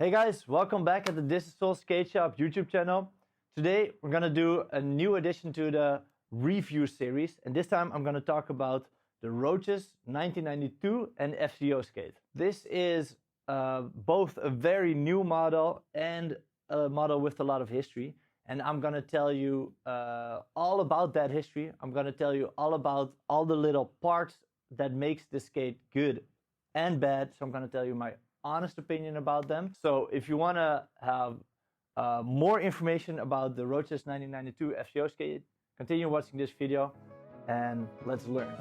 Hey guys, welcome back at the Thisissoul Skate Shop YouTube channel. Today we're gonna do a new addition to the review series, and this time I'm gonna talk about the Roces 1992 and FCO Skate. This is both a very new model and a model with a lot of history, and I'm gonna tell you all about that history. I'm gonna tell you all about all the little parts that makes the skate good and bad. So I'm gonna tell you my honest opinion about them. So if you want to have more information about the Roces 1992 FCO Skate, continue watching this video and let's learn.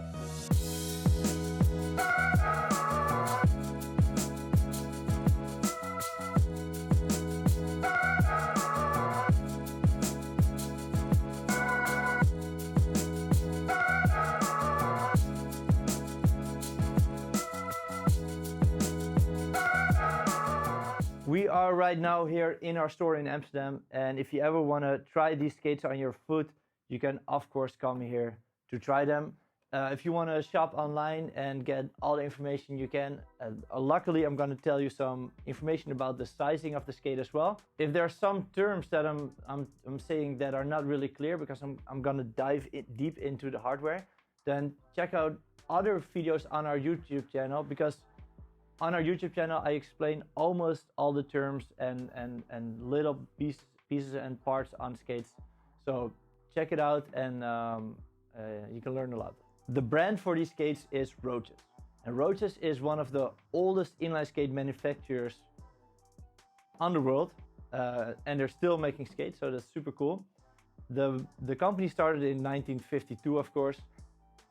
We are right now here in our store in Amsterdam, and if you ever want to try these skates on your foot, you can of course come here to try them. If you want to shop online and get all the information you can, luckily I'm going to tell you some information about the sizing of the skate as well. If there are some terms that I'm saying that are not really clear because I'm going to dive deep into the hardware, then check out other videos on our YouTube channel, because on our YouTube channel, I explain almost all the terms and little pieces and parts on skates. So check it out, and you can learn a lot. The brand for these skates is Roces. And Roces is one of the oldest inline skate manufacturers on the world. And they're still making skates, so that's super cool. The company started in 1952, of course.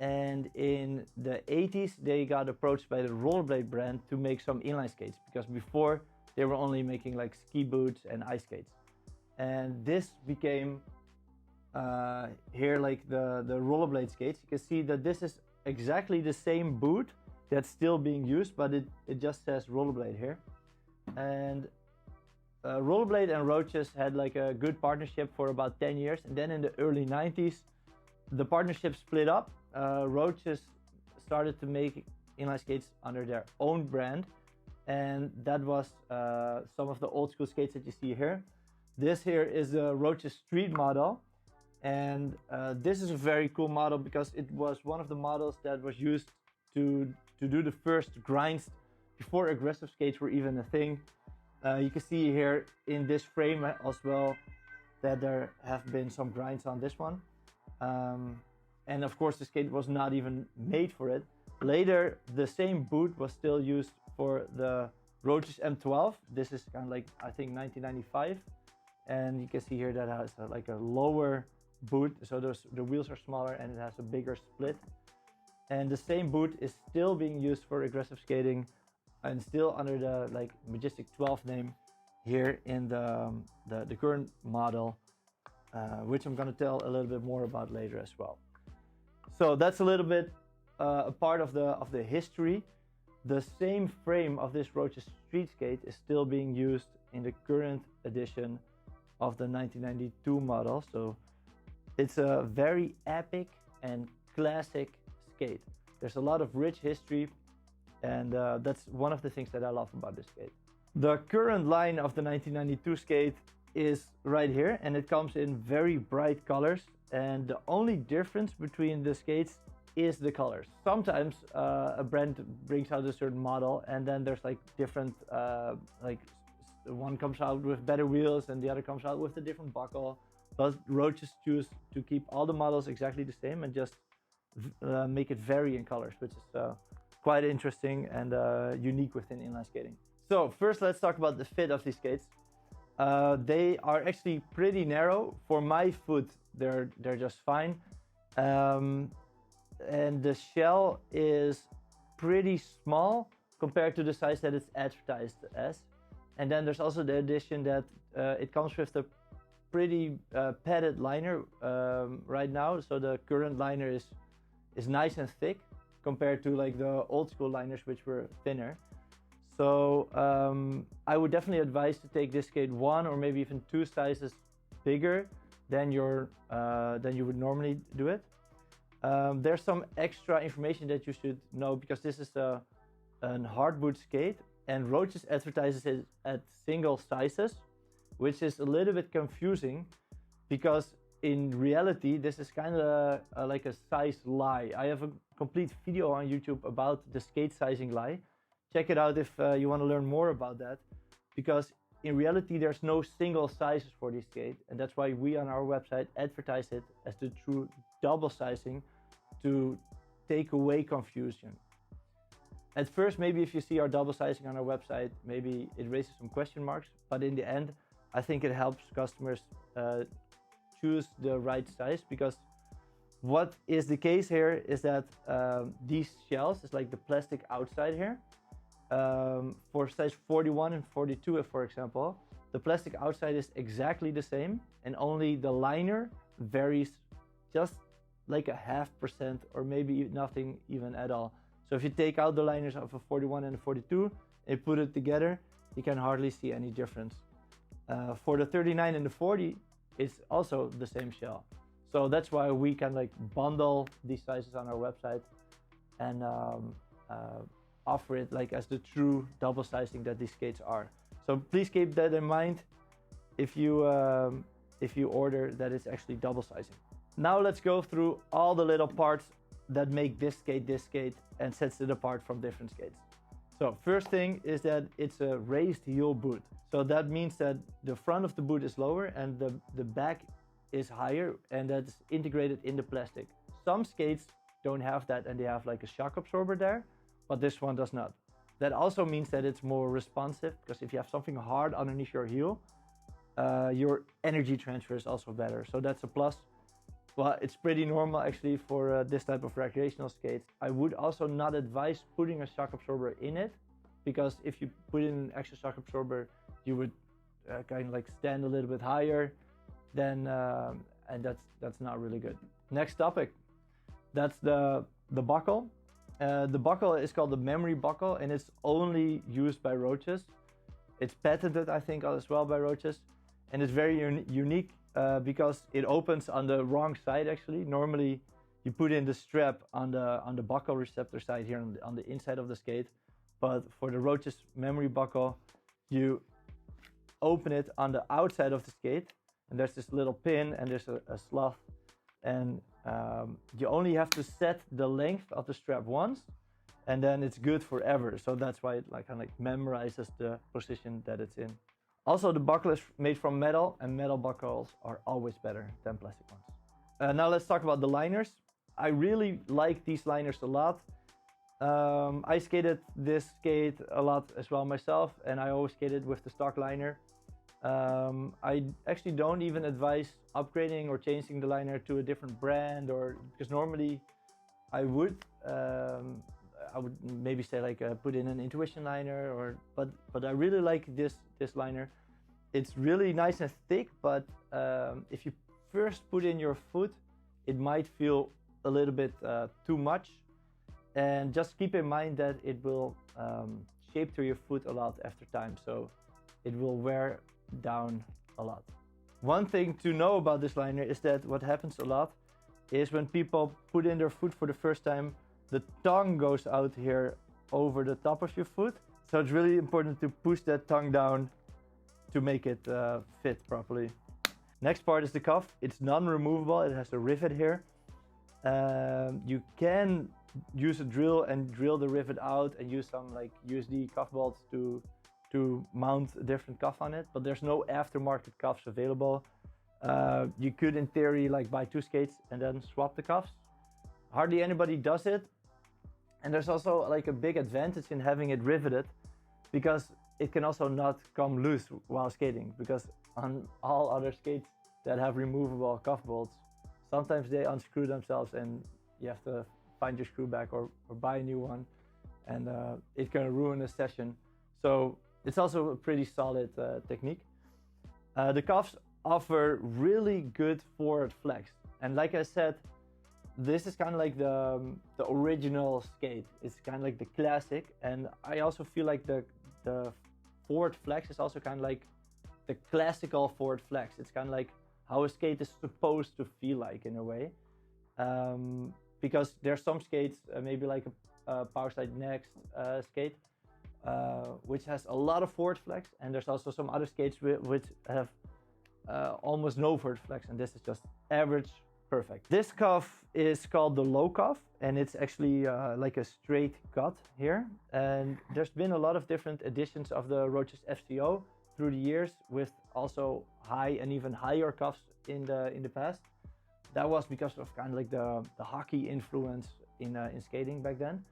And in the 80s, they got approached by the Rollerblade brand to make some inline skates, because before they were only making like ski boots and ice skates. And this became here like the Rollerblade skates. You can see that this is exactly the same boot that's still being used, but it just says Rollerblade here. And Rollerblade and Roces had like a good partnership for about 10 years. And then in the early 90s, the partnership split up. Roces started to make inline skates under their own brand, and that was some of the old school skates that you see here. This here is a Roces Street model, and this is a very cool model because it was one of the models that was used to do the first grinds before aggressive skates were even a thing. You can see here in this frame as well that there have been some grinds on this one. And of course the skate was not even made for it. Later, the same boot was still used for the Roces M12. This is kind of like, I think, 1995. And you can see here that it has like a lower boot. So the wheels are smaller and it has a bigger split. And the same boot is still being used for aggressive skating and still under the like Majestic 12 name here in the current model, which I'm going to tell a little bit more about later as well. So that's a little bit a part of the history. The same frame of this Roces Street Skate is still being used in the current edition of the 1992 model. So it's a very epic and classic skate. There's a lot of rich history, and that's one of the things that I love about this skate. The current line of the 1992 skate is right here, and it comes in very bright colors. And the only difference between the skates is the colors. Sometimes a brand brings out a certain model, and then there's like different, like one comes out with better wheels and the other comes out with a different buckle. But Roces choose to keep all the models exactly the same and just make it vary in colors, which is quite interesting and unique within inline skating. So first, let's talk about the fit of these skates. They are actually pretty narrow. For my foot, they're just fine. And the shell is pretty small compared to the size that it's advertised as. And then there's also the addition that it comes with a pretty padded liner right now. So the current liner is nice and thick compared to like the old school liners, which were thinner. So I would definitely advise to take this skate one or maybe even two sizes bigger than you would normally do it. There's some extra information that you should know, because this is a hard boot skate, and Roces advertises it at single sizes, which is a little bit confusing because in reality this is kind of like a size lie. I have a complete video on YouTube about the skate sizing lie. Check it out if you want to learn more about that, because in reality there's no single sizes for this skate, and that's why we on our website advertise it as the true double sizing to take away confusion. At first, maybe if you see our double sizing on our website, maybe it raises some question marks, but in the end I think it helps customers choose the right size, because what is the case here is that these shells is like the plastic outside here. For size 41 and 42, for example, the plastic outside is exactly the same, and only the liner varies just like a 0.5% or maybe nothing even at all. So if you take out the liners of a 41 and a 42 and put it together, you can hardly see any difference. For the 39 and the 40, it's also the same shell. So that's why we can like bundle these sizes on our website and offer it like as the true double sizing that these skates are. So please keep that in mind if you order that it's actually double sizing. Now let's go through all the little parts that make this skate and sets it apart from different skates. So first thing is that it's a raised heel boot. So that means that the front of the boot is lower and the back is higher, and that's integrated in the plastic. Some skates don't have that and they have like a shock absorber there, but this one does not. That also means that it's more responsive, because if you have something hard underneath your heel, your energy transfer is also better. So that's a plus. Well, it's pretty normal actually for this type of recreational skates. I would also not advise putting a shock absorber in it, because if you put in an extra shock absorber, you would kind of like stand a little bit higher, then and that's not really good. Next topic, that's the buckle. The buckle is called the memory buckle, and it's only used by Roces. It's patented, I think, as well by Roces, and it's very unique because it opens on the wrong side actually. Normally you put in the strap on the buckle receptor side here on the inside of the skate, but for the Roces memory buckle you open it on the outside of the skate, and there's this little pin and there's a slot, and you only have to set the length of the strap once, and then it's good forever. So that's why it kind of memorizes the position that it's in. Also, the buckle is made from metal, and metal buckles are always better than plastic ones. Now let's talk about the liners. I really like these liners a lot. I skated this skate a lot as well myself, and I always skated with the stock liner. I actually don't even advise upgrading or changing the liner to a different brand, or because normally I would maybe say like put in an Intuition liner, but I really like this liner. It's really nice and thick, but if you first put in your foot, it might feel a little bit too much, and just keep in mind that it will shape through your foot a lot after time, so it will wear down a lot. One thing to know about this liner is that what happens a lot is when people put in their foot for the first time, the tongue goes out here over the top of your foot. So it's really important to push that tongue down to make it fit properly. Next part is the cuff. It's non-removable. It has a rivet here. You can use a drill and drill the rivet out and use some like USD cuff bolts to mount a different cuff on it, but there's no aftermarket cuffs available. You could in theory like buy 2 skates and then swap the cuffs. Hardly anybody does it, and there's also like a big advantage in having it riveted, because it can also not come loose while skating, because on all other skates that have removable cuff bolts, sometimes they unscrew themselves and you have to find your screw back or buy a new one, and it can ruin a session. So it's also a pretty solid technique. The cuffs offer really good forward flex, and like I said, this is kind of like the original skate. It's kind of like the classic, and I also feel like the forward flex is also kind of like the classical forward flex. It's kind of like how a skate is supposed to feel like in a way, because there's some skates, maybe like a Powerslide Next skate, which has a lot of forward flex, and there's also some other skates which have almost no forward flex, and this is just average perfect. This cuff is called the low cuff, and it's actually like a straight cut here. And there's been a lot of different editions of the Roces FCO through the years, with also high and even higher cuffs in the past. That was because of kind of like the hockey influence in skating back then.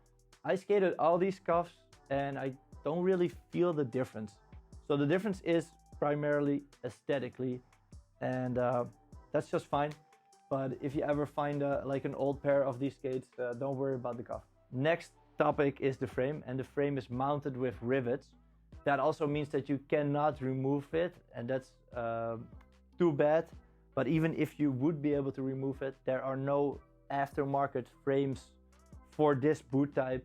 I skated all these cuffs and I don't really feel the difference. So the difference is primarily aesthetically, and that's just fine. But if you ever find like an old pair of these skates, don't worry about the cuff. Next topic is the frame, and the frame is mounted with rivets. That also means that you cannot remove it, and that's too bad. But even if you would be able to remove it, there are no aftermarket frames for this boot type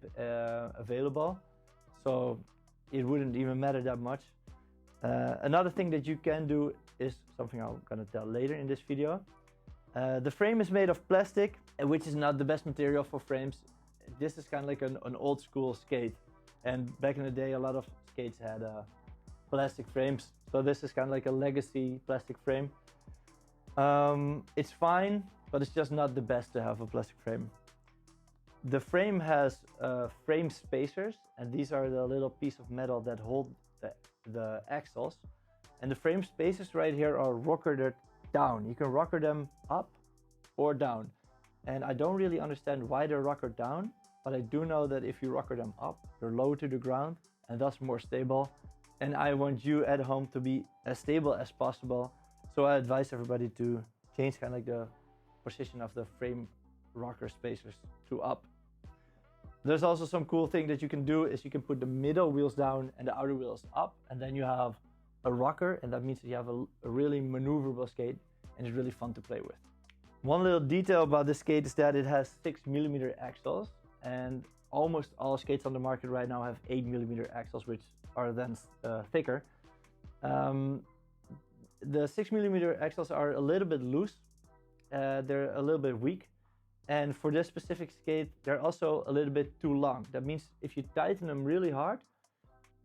available. So it wouldn't even matter that much. Another thing that you can do is something I'm gonna tell later in this video. The frame is made of plastic, which is not the best material for frames. This is kind of like an old school skate. And back in the day, a lot of skates had plastic frames. So this is kind of like a legacy plastic frame. It's fine, but it's just not the best to have a plastic frame. The frame has frame spacers, and these are the little piece of metal that hold the axles. And the frame spacers right here are rockered down. You can rocker them up or down. And I don't really understand why they're rockered down, but I do know that if you rocker them up, they're low to the ground and thus more stable. And I want you at home to be as stable as possible. So I advise everybody to change kind of like the position of the frame rocker spacers to up. There's also some cool thing that you can do is you can put the middle wheels down and the outer wheels up, and then you have a rocker, and that means that you have a really maneuverable skate, and it's really fun to play with. One little detail about this skate is that it has 6mm axles, and almost all skates on the market right now have 8mm axles, which are then thicker. The 6mm axles are a little bit loose, they're a little bit weak, and for this specific skate they're also a little bit too long. That means if you tighten them really hard,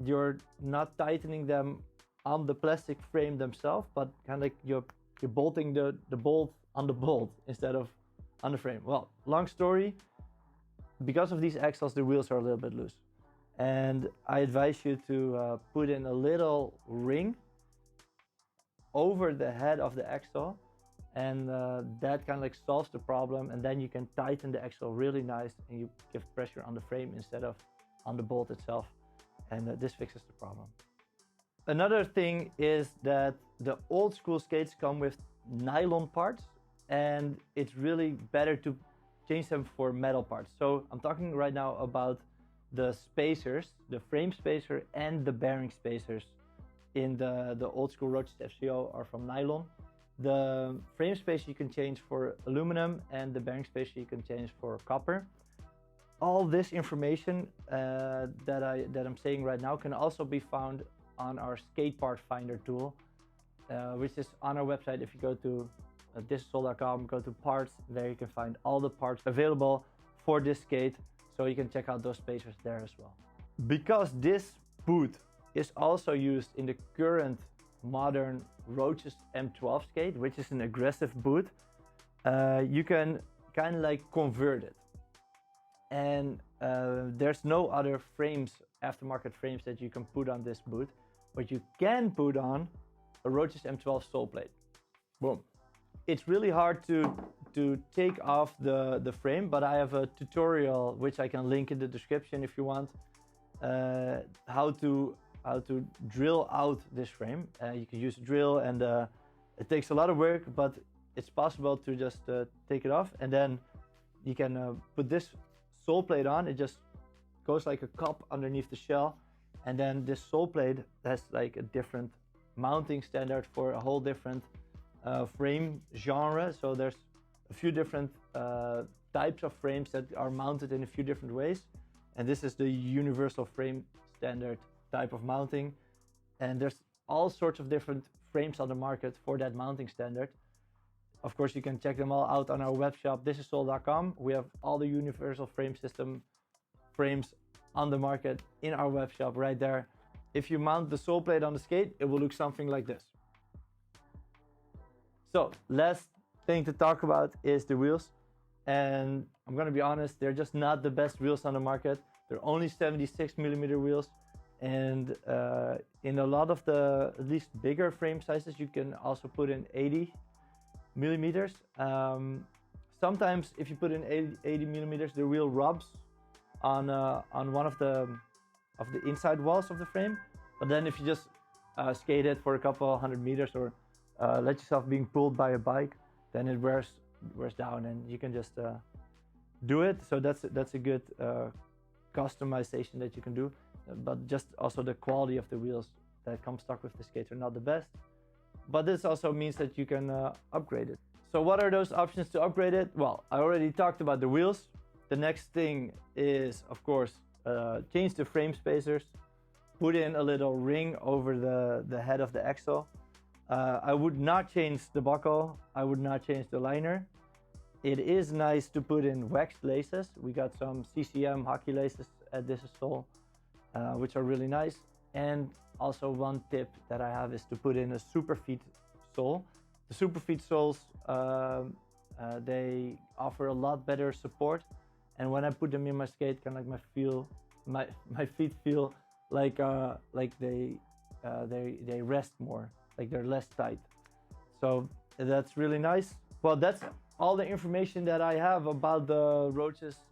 you're not tightening them on the plastic frame themselves, but kind of like you're bolting the bolt on the bolt instead of on the frame. Well, long story, because of these axles the wheels are a little bit loose, and I advise you to put in a little ring over the head of the axle, and that kind of like solves the problem, and then you can tighten the axle really nice and you give pressure on the frame instead of on the bolt itself, and this fixes the problem. Another thing is that the old school skates come with nylon parts, and it's really better to change them for metal parts. So I'm talking right now about the spacers, the frame spacer and the bearing spacers in the old school Roces FCO are from nylon. The frame spacer you can change for aluminum, and the bearing spacer you can change for copper. All this information that I'm saying right now can also be found on our skate part finder tool, which is on our website. If you go to Thisissoul.com, go to parts, there you can find all the parts available for this skate, so you can check out those spacers there as well. Because this boot is also used in the current modern Roces M12 skate, which is an aggressive boot, you can kind of like convert it. And there's no other frames, aftermarket frames, that you can put on this boot, but you can put on a Roces M12 Soleplate. Boom. It's really hard to take off the frame, but I have a tutorial which I can link in the description if you want, how to drill out this frame. You can use a drill, and it takes a lot of work, but it's possible to just take it off, and then you can put this sole plate on. It just goes like a cup underneath the shell, and then this sole plate has like a different mounting standard for a whole different frame genre. So there's a few different types of frames that are mounted in a few different ways, and this is the universal frame standard type of mounting. And there's all sorts of different frames on the market for that mounting standard. Of course, you can check them all out on our web shop, Thisissoul.com. We have all the universal frame system frames on the market in our web shop right there. If you mount the sole plate on the skate, it will look something like this. So last thing to talk about is the wheels. And I'm gonna be honest, they're just not the best wheels on the market. They're only 76mm wheels. And in a lot of the at least bigger frame sizes, you can also put in 80mm. Sometimes if you put in 80mm, the wheel rubs on one of the inside walls of the frame. But then if you just skate it for a couple hundred meters or let yourself being pulled by a bike, then it wears down and you can just do it. So that's a good customization that you can do. But just also the quality of the wheels that come stock with the skates are not the best. But this also means that you can upgrade it. So what are those options to upgrade it? Well, I already talked about the wheels. The next thing is, of course, change the frame spacers. Put in a little ring over the head of the axle. I would not change the buckle. I would not change the liner. It is nice to put in waxed laces. We got some CCM hockey laces at Thisissoul, which are really nice. And also one tip that I have is to put in a Superfeet sole. The Superfeet soles, they offer a lot better support. And when I put them in my skate, kind of like my feet feel like they rest more, like they're less tight. So that's really nice. Well, that's all the information that I have about the Roces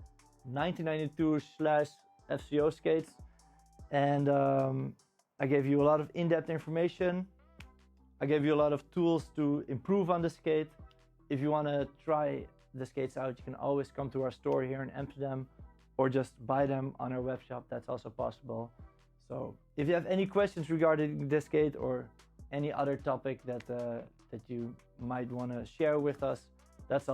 1992/FCO skates. And I gave you a lot of in-depth information. I gave you a lot of tools to improve on the skate. If you want to try the skates out, you can always come to our store here in Amsterdam or just buy them on our web shop. That's also possible. So if you have any questions regarding this skate or any other topic that you might want to share with us, that's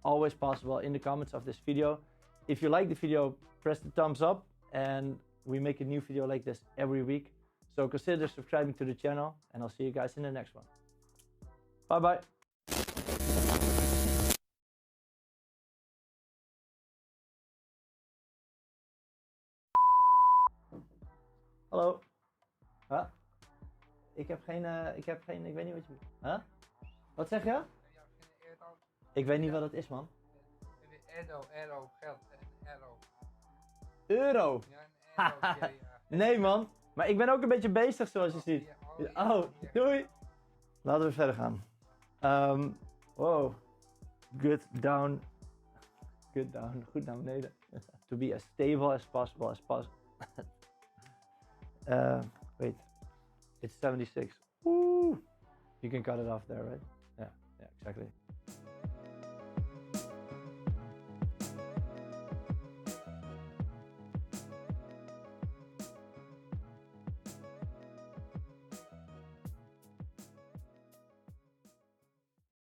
always possible in the comments of this video. If you like the video, press the thumbs up, and we make a new video like this every week. So consider subscribing to the channel, and I'll see you guys in the next one. Bye bye. Hallo. Huh? Ik weet niet wat je... Huh? Wat zeg je? Ik weet niet wat het is, man. Euro, geld, Euro? Ja, een euro. Nee, man. Maar ik ben ook een beetje bezig, zoals je ziet. Oh, doei. Laten we verder gaan. Wow. Good down. Good down. Goed naar beneden. To be as stable as possible wait. It's 76. Woo! You can cut it off there, right? Yeah, exactly.